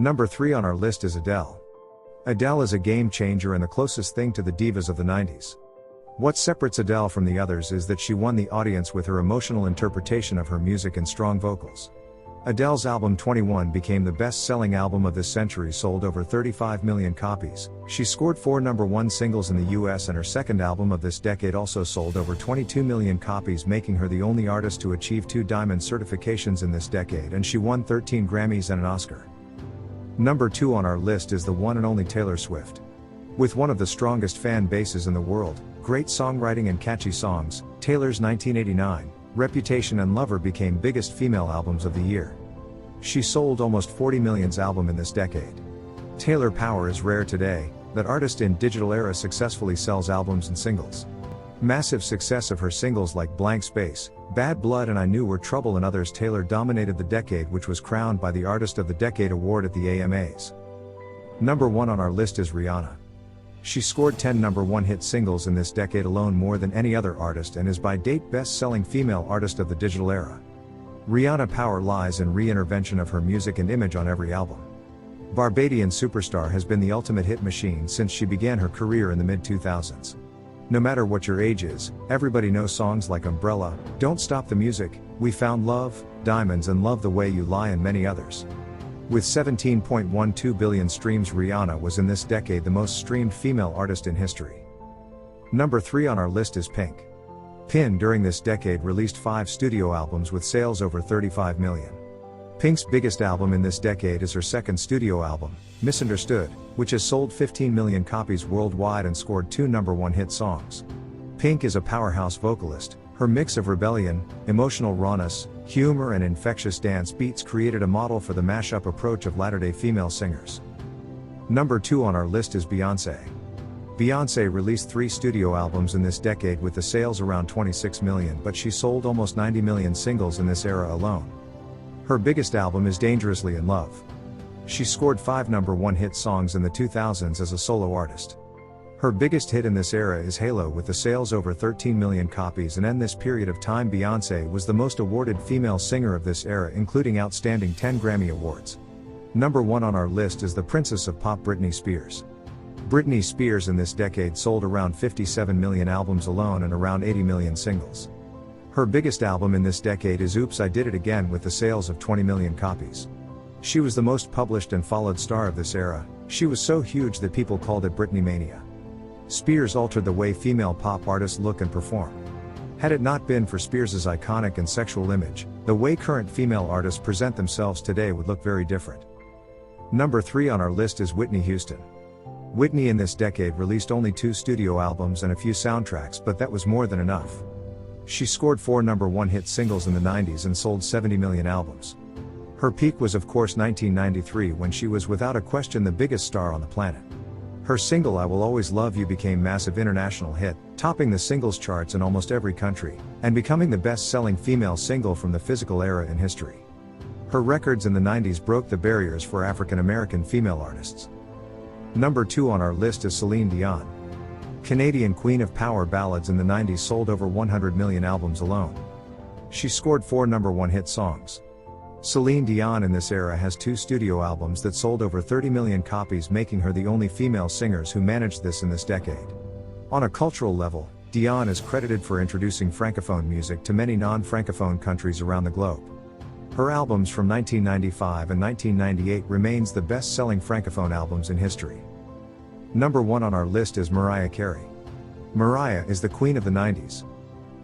Number 3 on our list is Adele. Adele is a game changer and the closest thing to the divas of the 90s. What separates Adele from the others is that she won the audience with her emotional interpretation of her music and strong vocals. Adele's album 21 became the best-selling album of this century, sold over 35 million copies. She scored 4 #1 singles in the US, and her second album of this decade also sold over 22 million copies, making her the only artist to achieve 2 diamond certifications in this decade, and she won 13 Grammys and an Oscar. Number 2 on our list is the one and only Taylor Swift. With one of the strongest fan bases in the world, great songwriting and catchy songs, Taylor's 1989, Reputation and Lover became biggest female albums of the year. She sold almost 40 million album in this decade. Taylor power is rare today, that artist in digital era successfully sells albums and singles. Massive success of her singles like Blank Space, Bad Blood and I Knew Were Trouble and others. Taylor dominated the decade, which was crowned by the Artist of the Decade award at the AMAs. Number 1 on our list is Rihanna. She scored 10 #1 hit singles in this decade alone, more than any other artist, and is by date best-selling female artist of the digital era. Rihanna power lies in reintervention of her music and image on every album. Barbadian Superstar has been the ultimate hit machine since she began her career in the mid-2000s. No matter what your age is, everybody knows songs like Umbrella, Don't Stop the Music, We Found Love, Diamonds and Love the Way You Lie and many others. With 17.12 billion streams, Rihanna was in this decade the most streamed female artist in history. Number 3 on our list is Pink. Pink during this decade released 5 studio albums with sales over 35 million. Pink's biggest album in this decade is her second studio album, Misunderstood, which has sold 15 million copies worldwide and scored 2 #1 hit songs. Pink is a powerhouse vocalist. Her mix of rebellion, emotional rawness, humor and infectious dance beats created a model for the mashup approach of latter-day female singers. Number 2 on our list is Beyoncé. Beyoncé released 3 studio albums in this decade with the sales around 26 million, but she sold almost 90 million singles in this era alone. Her biggest album is Dangerously in Love. She scored 5 #1 hit songs in the 2000s as a solo artist. Her biggest hit in this era is Halo, with the sales over 13 million copies, and in this period of time Beyoncé was the most awarded female singer of this era, including outstanding 10 Grammy Awards. Number 1 on our list is the Princess of Pop, Britney Spears. Britney Spears in this decade sold around 57 million albums alone and around 80 million singles. Her biggest album in this decade is Oops, I Did It Again, with the sales of 20 million copies. She was the most published and followed star of this era. She was so huge that people called it Britney Mania. Spears altered the way female pop artists look and perform. Had it not been for Spears' iconic and sexual image, the way current female artists present themselves today would look very different. Number 3 on our list is Whitney Houston. Whitney in this decade released only 2 studio albums and a few soundtracks, but that was more than enough. She scored 4 #1 hit singles in the 90s and sold 70 million albums. Her peak was of course 1993, when she was without a question the biggest star on the planet. Her single I Will Always Love You became massive international hit, topping the singles charts in almost every country, and becoming the best-selling female single from the physical era in history. Her records in the 90s broke the barriers for African American female artists. Number 2 on our list is Celine Dion. Canadian queen of power ballads in the 90s, sold over 100 million albums alone. She scored 4 #1 hit songs. Celine Dion in this era has 2 studio albums that sold over 30 million copies, making her the only female singers who managed this in this decade. On a cultural level, Dion is credited for introducing francophone music to many non-francophone countries around the globe. Her albums from 1995 and 1998 remains the best-selling francophone albums in history. Number 1 on our list is Mariah Carey. Mariah is the queen of the 90s.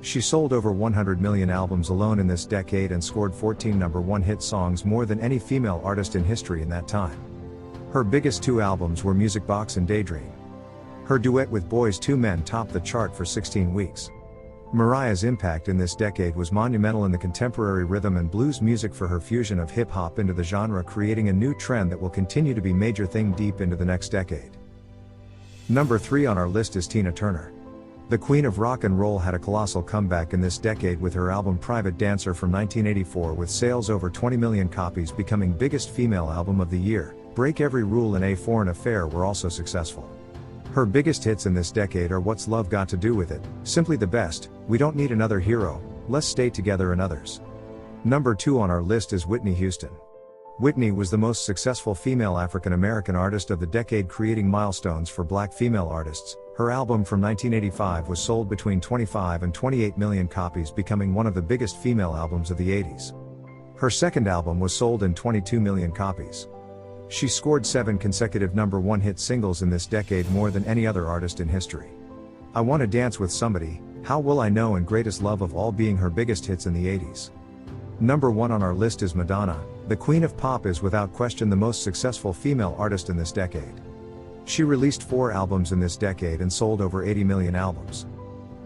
She sold over 100 million albums alone in this decade and scored 14 #1 hit songs, more than any female artist in history in that time. Her biggest 2 albums were Music Box and Daydream. Her duet with Boyz II Men topped the chart for 16 weeks. Mariah's impact in this decade was monumental in the contemporary rhythm and blues music for her fusion of hip-hop into the genre, creating a new trend that will continue to be major thing deep into the next decade. Number 3 on our list is Tina Turner. The queen of rock and roll had a colossal comeback in this decade with her album Private Dancer from 1984, with sales over 20 million copies, becoming biggest female album of the year. Break Every Rule and A Foreign Affair were also successful. Her biggest hits in this decade are What's Love Got to Do With It, Simply the Best, We Don't Need Another Hero, Let's Stay Together and others. Number 2 on our list is Whitney Houston. Whitney was the most successful female African American artist of the decade, creating milestones for black female artists. Her album from 1985 was sold between 25 and 28 million copies, becoming one of the biggest female albums of the 80s. Her second album was sold in 22 million copies. She scored 7 consecutive #1 hit singles in this decade, more than any other artist in history. I Wanna Dance with Somebody, How Will I Know, and Greatest Love of All being her biggest hits in the 80s. #1 on our list is Madonna. The Queen of Pop is without question the most successful female artist in this decade. She released 4 albums in this decade and sold over 80 million albums.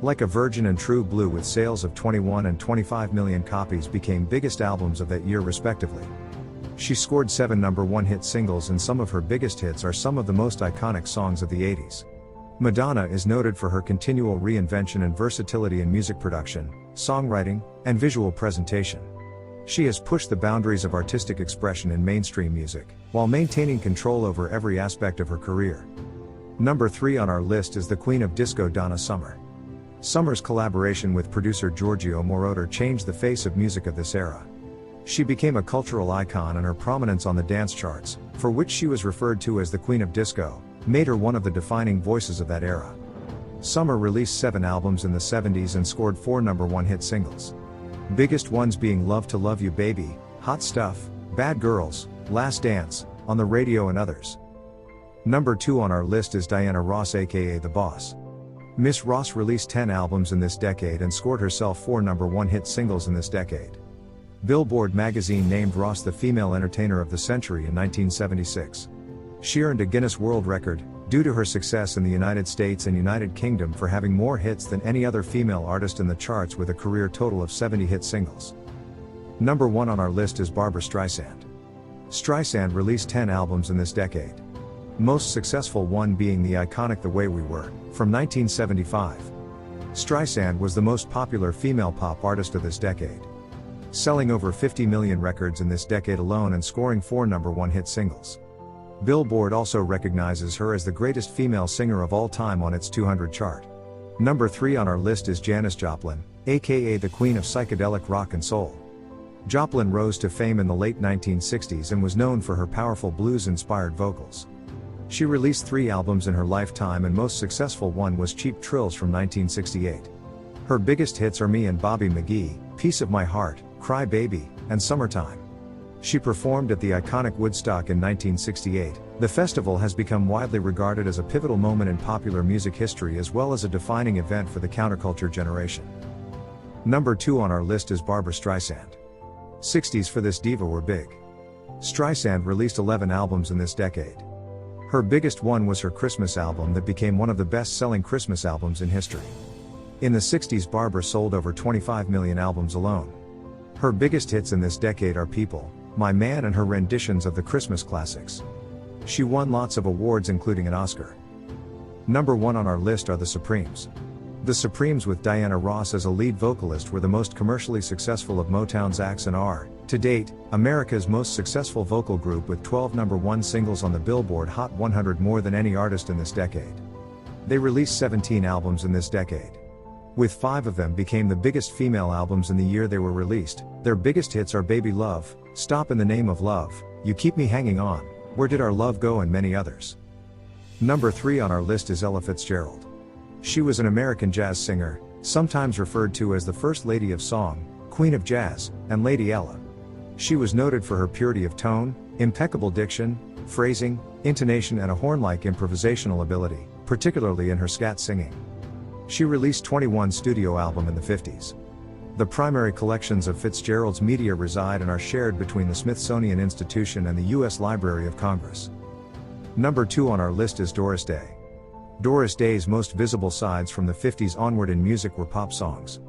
Like a Virgin and True Blue, with sales of 21 and 25 million copies, became biggest albums of that year respectively. She scored 7 #1 hit singles, and some of her biggest hits are some of the most iconic songs of the 80s. Madonna is noted for her continual reinvention and versatility in music production, songwriting, and visual presentation. She has pushed the boundaries of artistic expression in mainstream music, while maintaining control over every aspect of her career. #3 on our list is the Queen of Disco, Donna Summer. Summer's collaboration with producer Giorgio Moroder changed the face of music of this era. She became a cultural icon, and her prominence on the dance charts, for which she was referred to as the Queen of Disco, made her one of the defining voices of that era. Summer released 7 albums in the 70s and scored 4 #1 hit singles. Biggest ones being Love to Love You Baby, Hot Stuff, Bad Girls, Last Dance, On the Radio, and others. #2 on our list is Diana Ross, aka The Boss. Miss Ross released 10 albums in this decade and scored herself 4 #1 hit singles in this decade. Billboard magazine named Ross the Female Entertainer of the Century in 1976. She earned a Guinness World Record, due to her success in the United States and United Kingdom, for having more hits than any other female artist in the charts, with a career total of 70 hit singles. #1 on our list is Barbra Streisand. Streisand released 10 albums in this decade. Most successful one being the iconic The Way We Were, from 1975. Streisand was the most popular female pop artist of this decade, selling over 50 million records in this decade alone and scoring 4 #1 hit singles. Billboard also recognizes her as the greatest female singer of all time on its 200 chart. #3 on our list is Janis Joplin, aka the Queen of Psychedelic Rock and Soul. Joplin rose to fame in the late 1960s and was known for her powerful blues-inspired vocals. She released 3 albums in her lifetime, and most successful one was Cheap Thrills from 1968. Her biggest hits are Me and Bobby McGee, Piece of My Heart, Cry Baby, and Summertime. She performed at the iconic Woodstock in 1968. The festival has become widely regarded as a pivotal moment in popular music history, as well as a defining event for the counterculture generation. #2 on our list is Barbra Streisand. 60s for this diva were big. Streisand released 11 albums in this decade. Her biggest one was her Christmas album that became one of the best-selling Christmas albums in history. In the 60s, Barbra sold over 25 million albums alone. Her biggest hits in this decade are People, My Man, and her renditions of the Christmas classics. She won lots of awards, including an Oscar. #1 on our list are The Supremes. The Supremes, with Diana Ross as a lead vocalist, were the most commercially successful of Motown's acts and are, to date, America's most successful vocal group, with 12 #1 singles on the Billboard Hot 100, more than any artist in this decade. They released 17 albums in this decade, with 5 of them became the biggest female albums in the year they were released. Their biggest hits are Baby Love, Stop in the Name of Love, You Keep Me Hanging On, Where Did Our Love Go, and many others. #3 on our list is Ella Fitzgerald. She was an American jazz singer, sometimes referred to as the First Lady of Song, Queen of Jazz, and Lady Ella. She was noted for her purity of tone, impeccable diction, phrasing, intonation, and a horn-like improvisational ability, particularly in her scat singing. She released 21 studio albums in the 50s. The primary collections of Fitzgerald's media reside and are shared between the Smithsonian Institution and the U.S. Library of Congress. #2 on our list is Doris Day. Doris Day's most visible sides from the 50s onward in music were pop songs.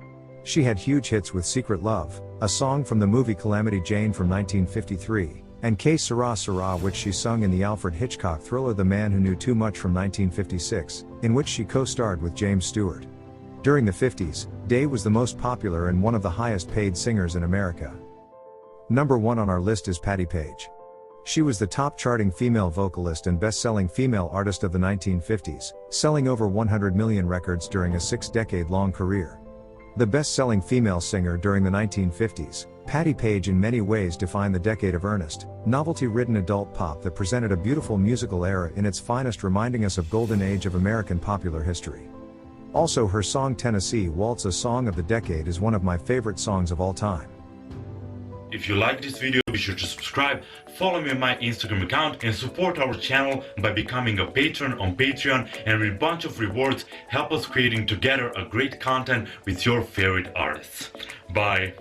She had huge hits with Secret Love, a song from the movie Calamity Jane from 1953, and Que Sera Sera, which she sung in the Alfred Hitchcock thriller The Man Who Knew Too Much from 1956, in which she co-starred with James Stewart. During the 50s, Day was the most popular and one of the highest paid singers in America. #1 on our list is Patti Page. She was the top charting female vocalist and best-selling female artist of the 1950s, selling over 100 million records during a 6-decade-long career. The best-selling female singer during the 1950s, Patti Page in many ways defined the decade of earnest, novelty-ridden adult pop that presented a beautiful musical era in its finest, reminding us of golden age of American popular history. Also, her song Tennessee Waltz, a song of the decade, is one of my favorite songs of all time. If you like this video, be sure to subscribe, follow me on my Instagram account, and support our channel by becoming a patron on Patreon, and with a bunch of rewards help us creating together a great content with your favorite artists. Bye!